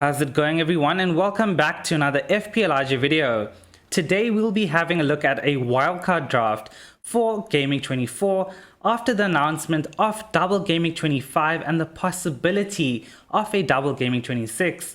How's it going, everyone, and welcome back to another FPL video. Today we'll be having a look at a wildcard draft for Gaming 24 after the announcement of double Gaming 25 and the possibility of a double Gaming 26.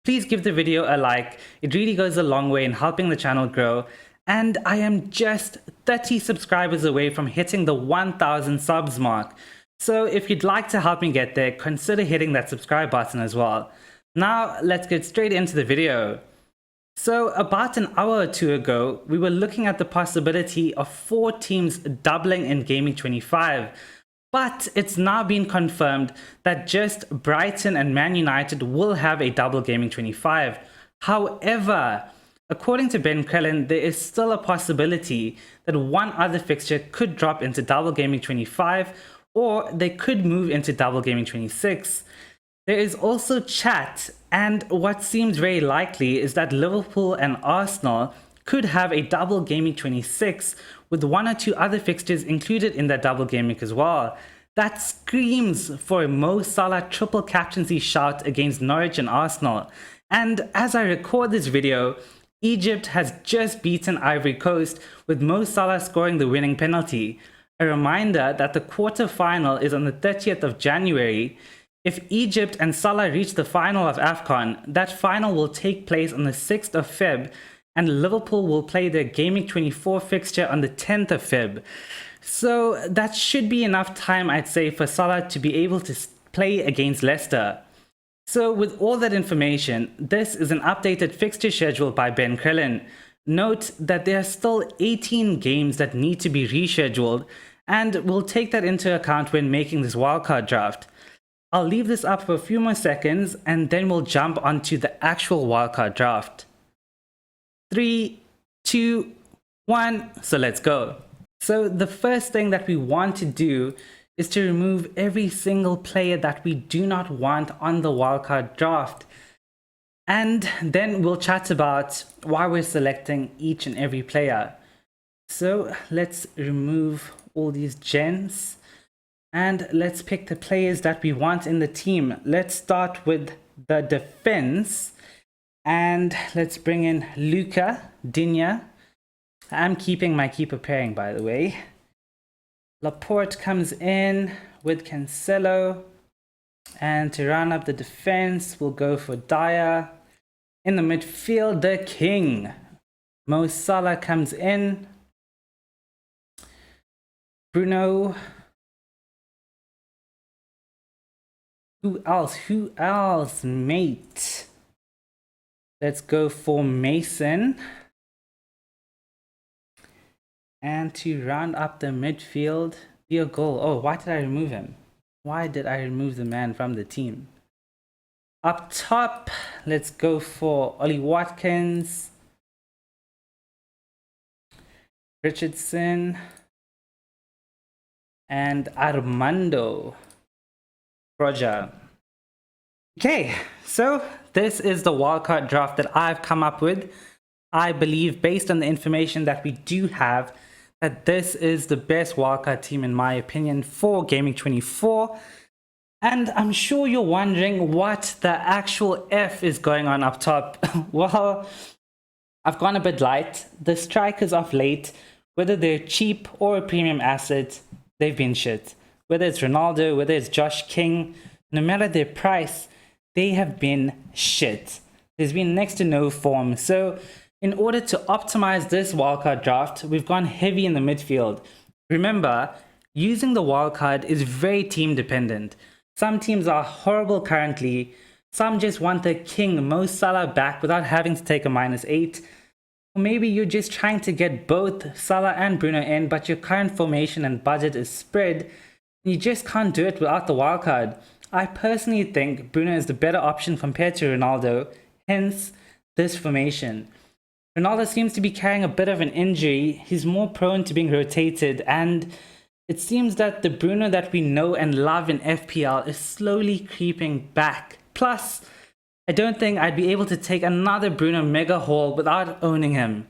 Please give the video a like, it really goes a long way in helping the channel grow, and I am just 30 subscribers away from hitting the 1000 subs mark. So if you'd like to help me get there, consider hitting that subscribe button as well. Now let's get straight into the video. So about an hour or two ago, we were looking at the possibility of 4 teams doubling in Gaming 25. But it's now been confirmed that just Brighton and Man United will have a double Gaming 25. However, according to Ben Crellin, there is still a possibility that one other fixture could drop into double Gaming 25, or they could move into double Gaming 26. There is also chat, and what seems very likely is that Liverpool and Arsenal could have a double Gaming 26 with 1 or 2 other fixtures included in that double gaming as well. That screams for a Mo Salah triple captaincy shout against Norwich and Arsenal. And as I record this video, Egypt has just beaten Ivory Coast with Mo Salah scoring the winning penalty. A reminder that the quarter-final is on the 30th of January. If Egypt and Salah reach the final of AFCON, that final will take place on the 6th of Feb, and Liverpool will play their Gaming 24 fixture on the 10th of Feb. So that should be enough time, I'd say, for Salah to be able to play against Leicester. So with all that information, this is an updated fixture schedule by Ben Crellin. Note that there are still 18 games that need to be rescheduled, and we'll take that into account when making this wildcard draft. I'll leave this up for a few more seconds and then we'll jump onto the actual wildcard draft. 3, 2, 1, so let's go. So the first thing that we want to do is to remove every single player that we do not want on the wildcard draft. And then we'll chat about why we're selecting each and every player. So let's remove all these gens. And let's pick the players that we want in the team. Let's start with the defense. And let's bring in Luca, Digne. I'm keeping my keeper pairing, by the way. Laporte comes in with Cancelo. And to round up the defense, we'll go for Dyer. In the midfield, the king. Mo Salah comes in. Bruno. Who else, mate? Let's go for Mason. And to round up the midfield, your goal. Oh, why did I remove him? Why did I remove the man from the team? Up top, let's go for Ollie Watkins. Richardson. And Armando. Roger. Okay, so this is the wildcard draft that I've come up with. I believe, based on the information that we do have, that this is the best wildcard team in my opinion for Gaming 24. And I'm sure you're wondering what the actual F is going on up top. Well, I've gone a bit light. The strikers of late, whether they're cheap or a premium asset, they've been shit. Whether it's Ronaldo, whether it's Josh King, no matter their price, they have been shit. There's been next to no form. So in order to optimize this wildcard draft, we've gone heavy in the midfield. Remember, using the wildcard is very team dependent. Some teams are horrible currently. Some just want the king Mo Salah back without having to take a -8. Or maybe you're just trying to get both Salah and Bruno in, but your current formation and budget is spread. You just can't do it without the wildcard. I personally think Bruno is the better option compared to Ronaldo, hence this formation. Ronaldo seems to be carrying a bit of an injury. He's more prone to being rotated, and it seems that the Bruno that we know and love in FPL is slowly creeping back. Plus, I don't think I'd be able to take another Bruno mega haul without owning him.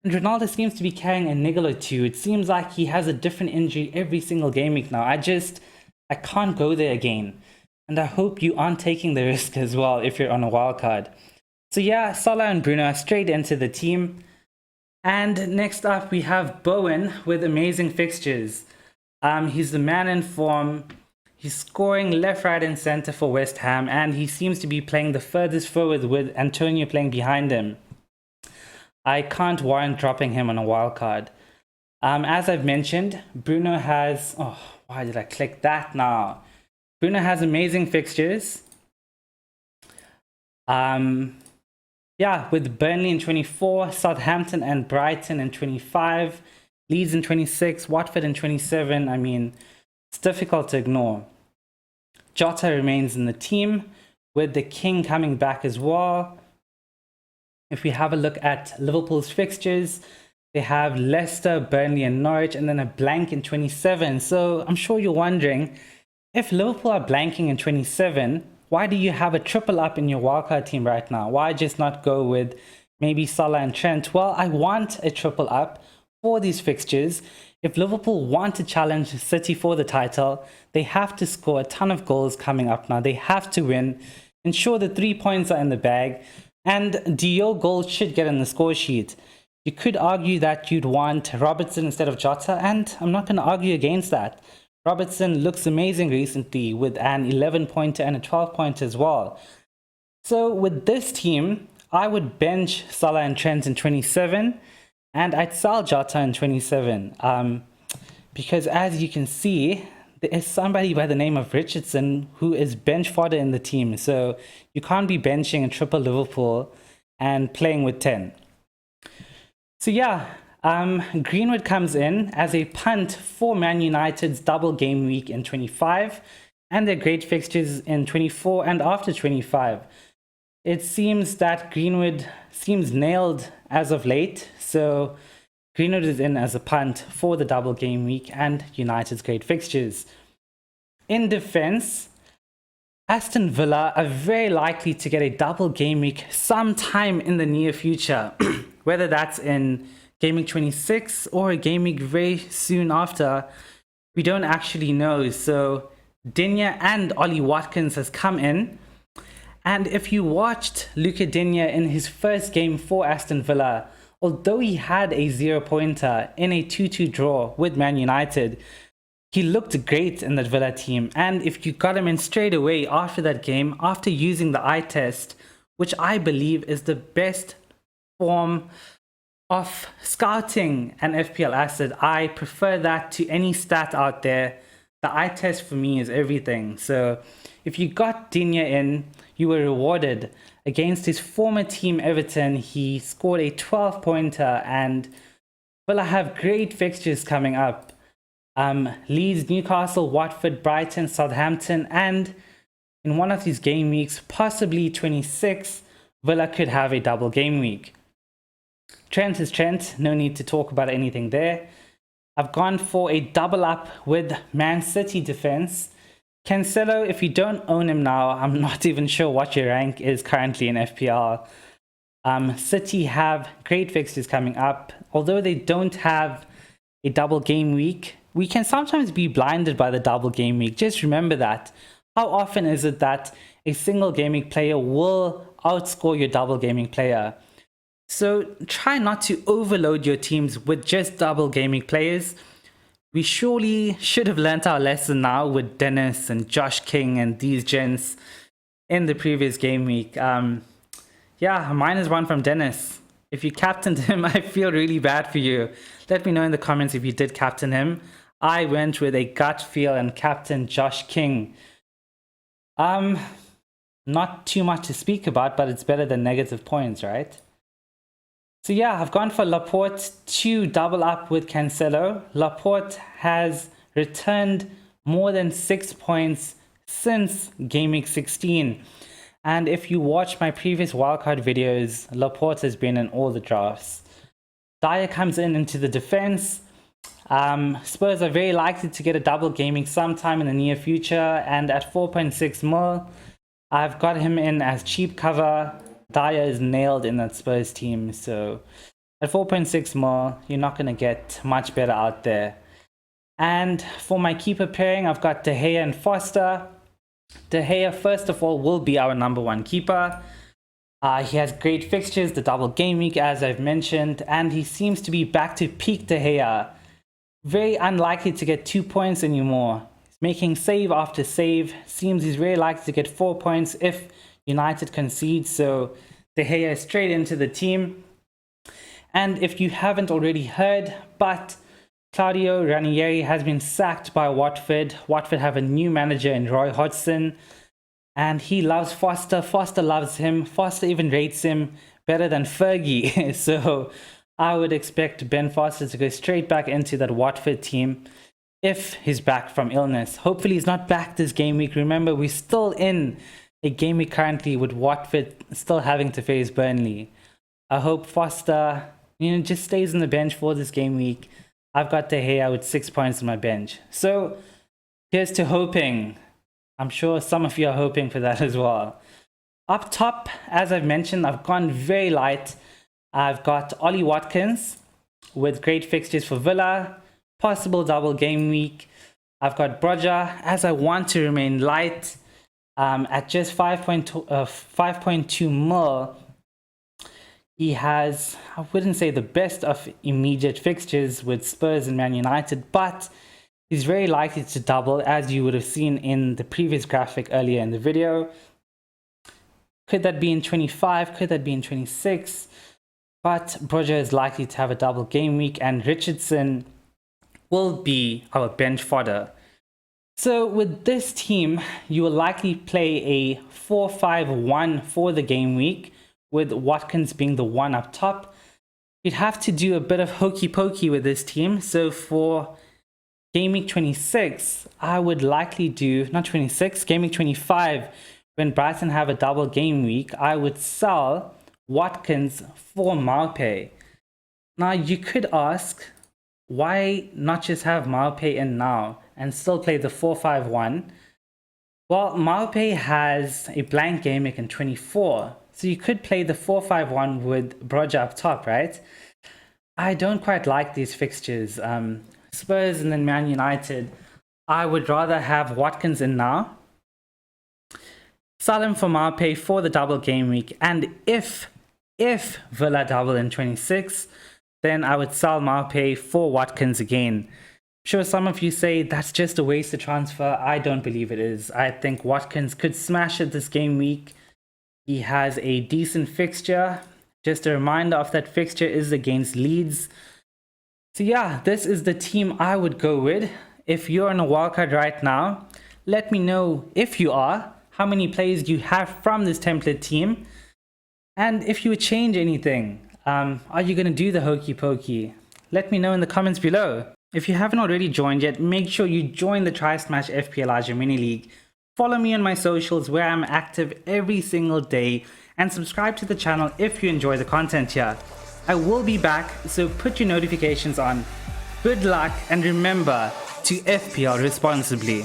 And Ronaldo seems to be carrying a niggle or two. It seems like he has a different injury every single game week now. I can't go there again. And I hope you aren't taking the risk as well if you're on a wild card. So yeah, Salah and Bruno are straight into the team. And next up we have Bowen with amazing fixtures. He's the man in form. He's scoring left, right and center for West Ham, and he seems to be playing the furthest forward with Antonio playing behind him. I can't warrant dropping him on a wild card. As I've mentioned, Bruno has... Oh, why did I click that now? Bruno has amazing fixtures. Yeah, with Burnley in 24, Southampton and Brighton in 25, Leeds in 26, Watford in 27. I mean, it's difficult to ignore. Jota remains in the team, with the King coming back as well. If we have a look at Liverpool's fixtures, they have Leicester, Burnley and Norwich, and then a blank in 27. So I'm sure you're wondering, if Liverpool are blanking in 27, why do you have a triple up in your wildcard team right now? Why just not go with maybe Salah and Trent? Well, I want a triple up for these fixtures. If Liverpool want to challenge City for the title, they have to score a ton of goals coming up now. They have to win, ensure the 3 points are in the bag, and Dior goals should get in the score sheet. You could argue that you'd want Robertson instead of Jota, and I'm not going to argue against that. Robertson looks amazing recently with an 11-pointer and a 12-pointer as well. So with this team, I would bench Salah and Trent in 27, and I'd sell Jota in 27. Because as you can see, there is somebody by the name of Richardson who is bench fodder in the team. So you can't be benching a triple Liverpool and playing with 10. So yeah, Greenwood comes in as a punt for Man United's double game week in 25 and their great fixtures in 24 and after 25. It seems that Greenwood seems nailed as of late, so Greenwood is in as a punt for the double game week and United's great fixtures. In defense, Aston Villa are very likely to get a double game week sometime in the near future, whether that's in Game Week 26 or a game week very soon after, we don't actually know. So Digne and Ollie Watkins has come in, and if you watched Luca Digne in his first game for Aston Villa, although he had a 0-pointer in a 2-2 draw with Man United, he looked great in that Villa team. And if you got him in straight away after that game, after using the eye test, which I believe is the best form of scouting an FPL asset, I prefer that to any stat out there. The eye test for me is everything. So if you got Digne in, you were rewarded. Against his former team Everton, he scored a 12-pointer, and Villa have great fixtures coming up. Leeds, Newcastle, Watford, Brighton, Southampton, and in one of these game weeks, possibly 26, Villa could have a double game week. Trent is Trent, no need to talk about anything there. I've gone for a double up with Man City defense. Cancelo, if you don't own him now, I'm not even sure what your rank is currently in FPL. City have great fixtures coming up. Although they don't have a double game week, we can sometimes be blinded by the double game week. Just remember that. How often is it that a single gaming player will outscore your double gaming player? So try not to overload your teams with just double gaming players. We surely should have learnt our lesson now with Dennis and Josh King and these gents in the previous game week. Yeah, -1 from Dennis. If you captained him, I feel really bad for you. Let me know in the comments if you did captain him. I went with a gut feel and captained Josh King. Not too much to speak about, but it's better than negative points, right? So yeah, I've gone for Laporte to double up with Cancelo. Laporte has returned more than 6 points since Game Week 16. And if you watch my previous wildcard videos, Laporte has been in all the drafts. Dyer comes into the defense. Spurs are very likely to get a double gaming sometime in the near future. And at 4.6 mil, I've got him in as cheap cover. Dyer is nailed in that Spurs team. So at 4.6 mil, you're not going to get much better out there. And for my keeper pairing, I've got De Gea and Foster. De Gea, first of all, will be our #1 keeper. He has great fixtures, the double game week as I've mentioned, and he seems to be back to peak De Gea. Very unlikely to get 2 points anymore. He's making save after save. Seems he's very likely to get 4 points if United concedes, so De Gea is straight into the team. And if you haven't already heard, but Claudio Ranieri has been sacked by Watford. Watford have a new manager in Roy Hodgson. And he loves Foster. Foster loves him. Foster even rates him better than Fergie. So I would expect Ben Foster to go straight back into that Watford team if he's back from illness. Hopefully he's not back this game week. Remember, we're still in a game week currently with Watford still having to face Burnley. I hope Foster, just stays on the bench for this game week. I've got De Gea with 6 points on my bench. So here's to hoping. I'm sure some of you are hoping for that as well. Up top, as I've mentioned, I've gone very light. I've got Ollie Watkins with great fixtures for Villa, possible double game week. I've got Broja, as I want to remain light, at just 5.2 mil. He has, I wouldn't say the best of immediate fixtures with Spurs and Man United, but he's very likely to double, as you would have seen in the previous graphic earlier in the video. Could that be in 25? Could that be in 26? But Broja is likely to have a double game week, and Richardson will be our bench fodder. So with this team, you will likely play a 4-5-1 for the game week, with Watkins being the one up top. You'd have to do a bit of hokey pokey with this team. So for Game Week 26, I would likely do, not 26, Game Week 25, when Brighton have a double game week, I would sell Watkins for Maupay. Now, you could ask, why not just have Maupay in now and still play the 4-5-1? Well, Maupay has a blank game week in 24, so you could play the 4-5-1 with Broja up top, right? I don't quite like these fixtures. Spurs and then Man United. I would rather have Watkins in now, sell him for Maupay for the double game week, and if Villa double in 26, then I would sell Maupay for Watkins again. Sure, some of you say that's just a wasted transfer. I don't believe it is. I think Watkins could smash it this game week. He has a decent fixture. Just a reminder of that fixture is against Leeds. So yeah, this is the team I would go with. If you're on a wildcard right now, let me know, if you are, how many players you have from this template team. And if you would change anything, are you going to do the hokey pokey? Let me know in the comments below. If you haven't already joined yet, make sure you join the Try Smash FPL Mini League. Follow me on my socials where I'm active every single day, and subscribe to the channel if you enjoy the content here. I will be back, so put your notifications on. Good luck, and remember to FPL responsibly.